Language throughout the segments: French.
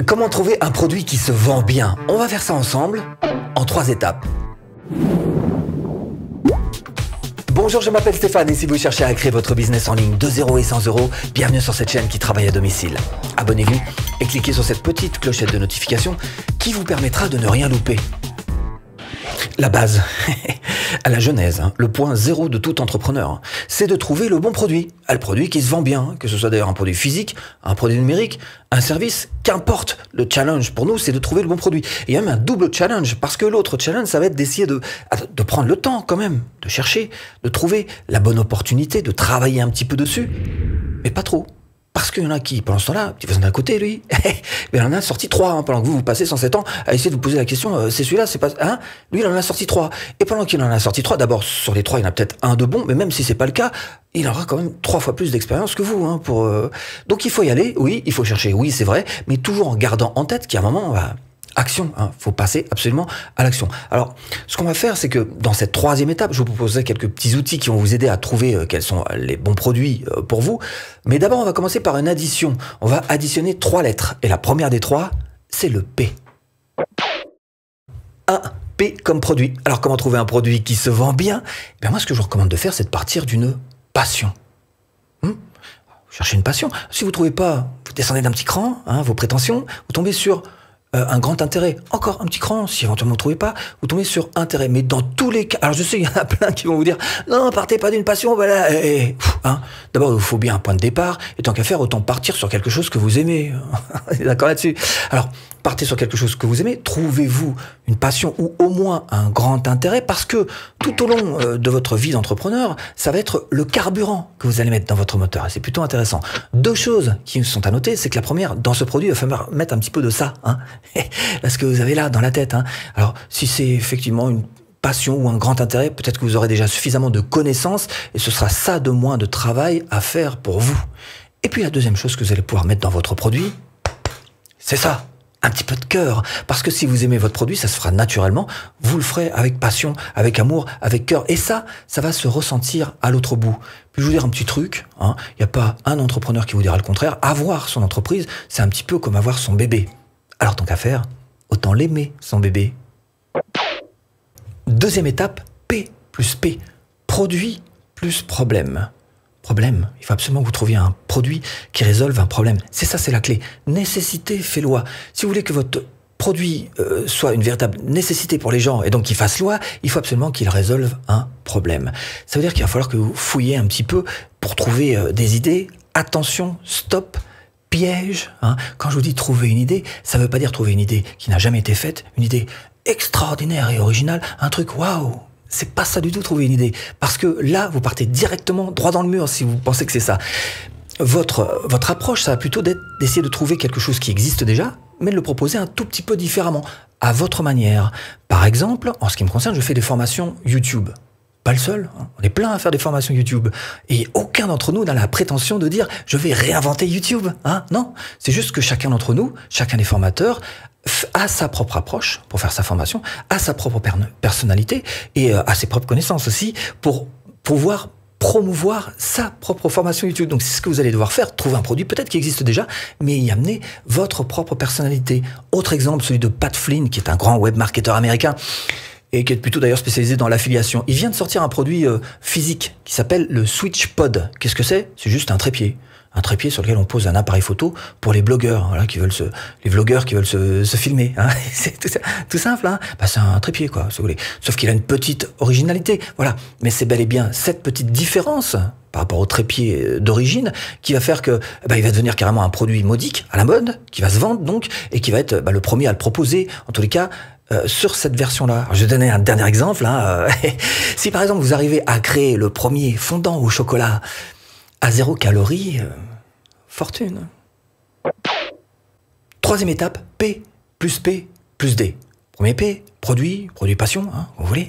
Comment trouver un produit qui se vend bien? On va faire ça ensemble en 3 étapes. Bonjour, je m'appelle Stéphane et si vous cherchez à créer votre business en ligne de 0 et 100 euros, bienvenue sur cette chaîne qui travaille à domicile. Abonnez-vous et cliquez sur cette petite clochette de notification qui vous permettra de ne rien louper. La base, à la genèse, le point zéro de tout entrepreneur, c'est de trouver le bon produit. Le produit qui se vend bien, que ce soit d'ailleurs un produit physique, un produit numérique, un service, qu'importe. Le challenge pour nous, c'est de trouver le bon produit. Et il y a même un double challenge, parce que l'autre challenge, ça va être d'essayer de prendre le temps quand même, de chercher, de trouver la bonne opportunité, de travailler un petit peu dessus, mais pas trop. Parce qu'il y en a qui, pendant ce temps-là, petit voisin d'à côté, lui, il en a sorti 3, pendant que vous passez 107 ans à essayer de vous poser la question, c'est celui-là, c'est pas, lui, il en a sorti 3. Et pendant qu'il en a sorti 3, d'abord, sur les 3, il y en a peut-être un de bon, mais même si c'est pas le cas, il aura quand même 3 fois plus d'expérience que vous, Donc il faut y aller, oui, il faut chercher, oui, c'est vrai, mais toujours en gardant en tête qu'à un moment, action, faut passer absolument à l'action. Alors, ce qu'on va faire, c'est que dans cette 3e étape, je vous proposerai quelques petits outils qui vont vous aider à trouver quels sont les bons produits pour vous. Mais d'abord, on va commencer par une addition. On va additionner 3 lettres. Et la première des 3, c'est le P. Un P comme produit. Alors, comment trouver un produit qui se vend bien? Moi, ce que je vous recommande de faire, c'est de partir d'une passion. Vous cherchez une passion. Si vous ne trouvez pas, vous descendez d'un petit cran, vos prétentions, vous tombez sur un grand intérêt, encore un petit cran, si éventuellement vous ne trouvez pas, vous tombez sur intérêt. Mais dans tous les cas, alors je sais, il y en a plein qui vont vous dire, non, partez pas d'une passion, voilà. D'abord, il vous faut bien un point de départ, et tant qu'à faire, autant partir sur quelque chose que vous aimez. D'accord là-dessus? Alors, partez sur quelque chose que vous aimez, trouvez-vous une passion ou au moins un grand intérêt, parce que tout au long de votre vie d'entrepreneur, ça va être le carburant que vous allez mettre dans votre moteur. Et c'est plutôt intéressant. 2 choses qui sont à noter, c'est que la première, dans ce produit, il va falloir mettre un petit peu de ça, parce que vous avez là dans la tête. Alors, si c'est effectivement une passion ou un grand intérêt, peut-être que vous aurez déjà suffisamment de connaissances et ce sera ça de moins de travail à faire pour vous. Et puis la deuxième chose que vous allez pouvoir mettre dans votre produit, c'est ça, un petit peu de cœur. Parce que si vous aimez votre produit, ça se fera naturellement. Vous le ferez avec passion, avec amour, avec cœur. Et ça va se ressentir à l'autre bout. Puis je vais vous dire un petit truc, il n'y a pas un entrepreneur qui vous dira le contraire. Avoir son entreprise, c'est un petit peu comme avoir son bébé. Alors tant qu'à faire, autant l'aimer, son bébé. 2e étape, P plus P. Produit plus problème. Problème, il faut absolument que vous trouviez un produit qui résolve un problème. C'est ça, c'est la clé. Nécessité fait loi. Si vous voulez que votre produit soit une véritable nécessité pour les gens et donc qu'il fasse loi, il faut absolument qu'il résolve un problème. Ça veut dire qu'il va falloir que vous fouillez un petit peu pour trouver des idées. Attention, stop, piège. Quand je vous dis trouver une idée, ça ne veut pas dire trouver une idée qui n'a jamais été faite, une idée extraordinaire et originale, un truc waouh. C'est pas ça du tout, trouver une idée. Parce que là, vous partez directement droit dans le mur si vous pensez que c'est ça. Votre approche, ça va plutôt d'essayer de trouver quelque chose qui existe déjà, mais de le proposer un tout petit peu différemment, à votre manière. Par exemple, en ce qui me concerne, je fais des formations YouTube. Pas le seul, on est plein à faire des formations YouTube. Et aucun d'entre nous n'a la prétention de dire « je vais réinventer YouTube ». Non, c'est juste que chacun d'entre nous, chacun des formateurs, a sa propre approche pour faire sa formation, a sa propre personnalité et a ses propres connaissances aussi pour pouvoir promouvoir sa propre formation YouTube. Donc c'est ce que vous allez devoir faire, trouver un produit peut-être qui existe déjà, mais y amener votre propre personnalité. Autre exemple, celui de Pat Flynn, qui est un grand web marketeur américain, et qui est plutôt d'ailleurs spécialisé dans l'affiliation. Il vient de sortir un produit physique qui s'appelle le Switch Pod. Qu'est-ce que c'est? C'est juste un trépied. Un trépied sur lequel on pose un appareil photo pour les blogueurs, les vlogueurs qui veulent se filmer. C'est tout simple, c'est un trépied, quoi, si vous voulez. Sauf qu'il a une petite originalité, voilà. Mais c'est bel et bien cette petite différence par rapport au trépied d'origine qui va faire que, il va devenir carrément un produit modique, à la mode, qui va se vendre donc, et qui va être le premier à le proposer, en tous les cas, sur cette version-là. Je vais donner un dernier exemple. Si par exemple vous arrivez à créer le premier fondant au chocolat à 0 calories, fortune. 3e étape, P plus D. Premier P, produit passion, vous voulez.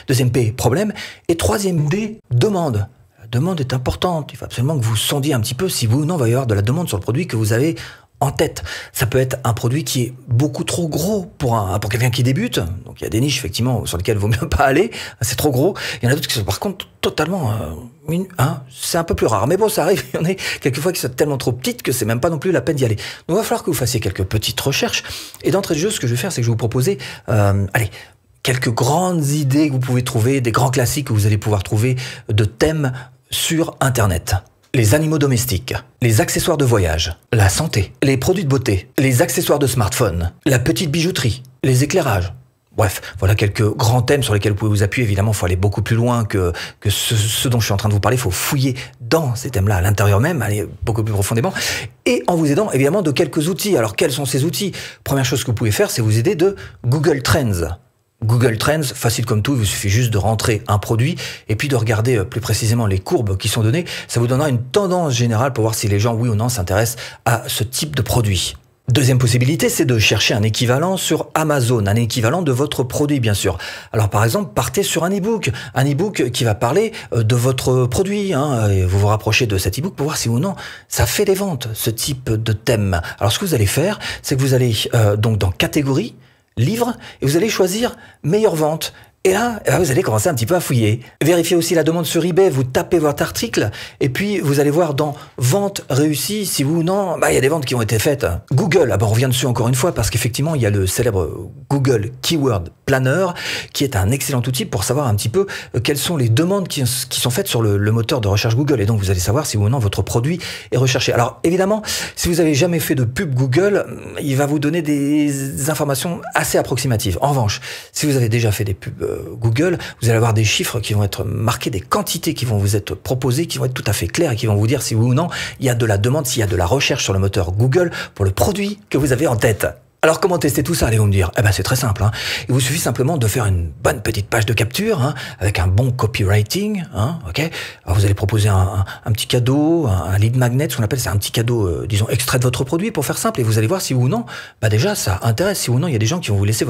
2e P, problème. Et 3e D, demande. La demande est importante. Il faut absolument que vous sondiez un petit peu si vous ou non va y avoir de la demande sur le produit que vous avez en tête. Ça peut être un produit qui est beaucoup trop gros pour quelqu'un qui débute. Donc il y a des niches effectivement sur lesquelles il vaut mieux pas aller. C'est trop gros. Il y en a d'autres qui sont par contre totalement, c'est un peu plus rare. Mais bon, ça arrive. Il y en a quelquefois qui sont tellement trop petites que c'est même pas non plus la peine d'y aller. Donc il va falloir que vous fassiez quelques petites recherches. Et d'entrée de jeu, ce que je vais faire, c'est que je vais vous proposer, quelques grandes idées que vous pouvez trouver, des grands classiques que vous allez pouvoir trouver de thèmes sur Internet. Les animaux domestiques, les accessoires de voyage, la santé, les produits de beauté, les accessoires de smartphone, la petite bijouterie, les éclairages. Bref, voilà quelques grands thèmes sur lesquels vous pouvez vous appuyer. Évidemment, il faut aller beaucoup plus loin que ce dont je suis en train de vous parler. Il faut fouiller dans ces thèmes-là, à l'intérieur même, aller beaucoup plus profondément, et en vous aidant évidemment de quelques outils. Alors, quels sont ces outils? Première chose que vous pouvez faire, c'est vous aider de Google Trends. Google Trends, facile comme tout, il vous suffit juste de rentrer un produit et puis de regarder plus précisément les courbes qui sont données. Ça vous donnera une tendance générale pour voir si les gens, oui ou non, s'intéressent à ce type de produit. Deuxième possibilité, c'est de chercher un équivalent sur Amazon, un équivalent de votre produit, bien sûr. Alors, par exemple, partez sur un e-book qui va parler de votre produit, et vous vous rapprochez de cet e-book pour voir si ou non ça fait des ventes, ce type de thème. Alors, ce que vous allez faire, c'est que vous allez donc dans catégorie, livre, et vous allez choisir meilleure vente. Et là, vous allez commencer un petit peu à fouiller. Vérifiez aussi la demande sur eBay, vous tapez votre article, et puis vous allez voir dans vente réussie, si oui ou non, il y a des ventes qui ont été faites. Google, on revient dessus encore une fois, parce qu'effectivement, il y a le célèbre Google Keyword Planner, qui est un excellent outil pour savoir un petit peu quelles sont les demandes qui sont faites sur le moteur de recherche Google. Et donc, vous allez savoir si oui ou non votre produit est recherché. Alors, évidemment, si vous avez jamais fait de pub Google, il va vous donner des informations assez approximatives. En revanche, si vous avez déjà fait des pubs Google, vous allez avoir des chiffres qui vont être marqués, des quantités qui vont vous être proposées, qui vont être tout à fait claires et qui vont vous dire si oui ou non il y a de la demande, s'il y a de la recherche sur le moteur Google pour le produit que vous avez en tête. Alors comment tester tout ça, allez vous me dire? C'est très simple. Il vous suffit simplement de faire une bonne petite page de capture avec un bon copywriting. Ok. Alors vous allez proposer un petit cadeau, un lead magnet, ce qu'on appelle, c'est un petit cadeau, disons, extrait de votre produit pour faire simple, et vous allez voir si oui ou non, déjà ça intéresse, si oui ou non il y a des gens qui vont vous laisser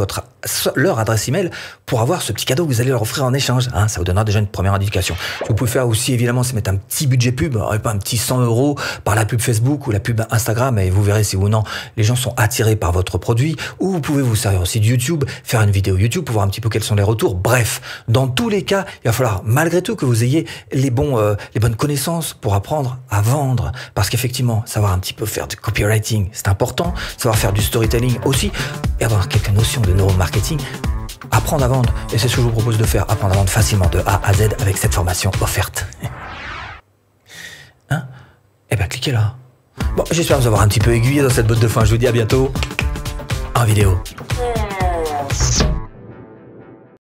leur adresse email pour avoir ce petit cadeau que vous allez leur offrir en échange. Ça vous donnera déjà une première indication. Ce que vous pouvez faire aussi évidemment, c'est mettre un petit budget pub, pas un petit 100 € par la pub Facebook ou la pub Instagram, et vous verrez si oui ou non les gens sont attirés par votre produit. Ou vous pouvez vous servir aussi de YouTube, faire une vidéo YouTube pour voir un petit peu quels sont les retours. Bref, dans tous les cas, il va falloir malgré tout que vous ayez les bonnes connaissances pour apprendre à vendre. Parce qu'effectivement, savoir un petit peu faire du copywriting, c'est important. Savoir faire du storytelling aussi, et avoir quelques notions de neuromarketing. Apprendre à vendre, et c'est ce que je vous propose de faire, apprendre à vendre facilement de A à Z avec cette formation offerte. Cliquez là. Bon, j'espère vous avoir un petit peu aiguillé dans cette botte de foin. Je vous dis à bientôt en vidéo.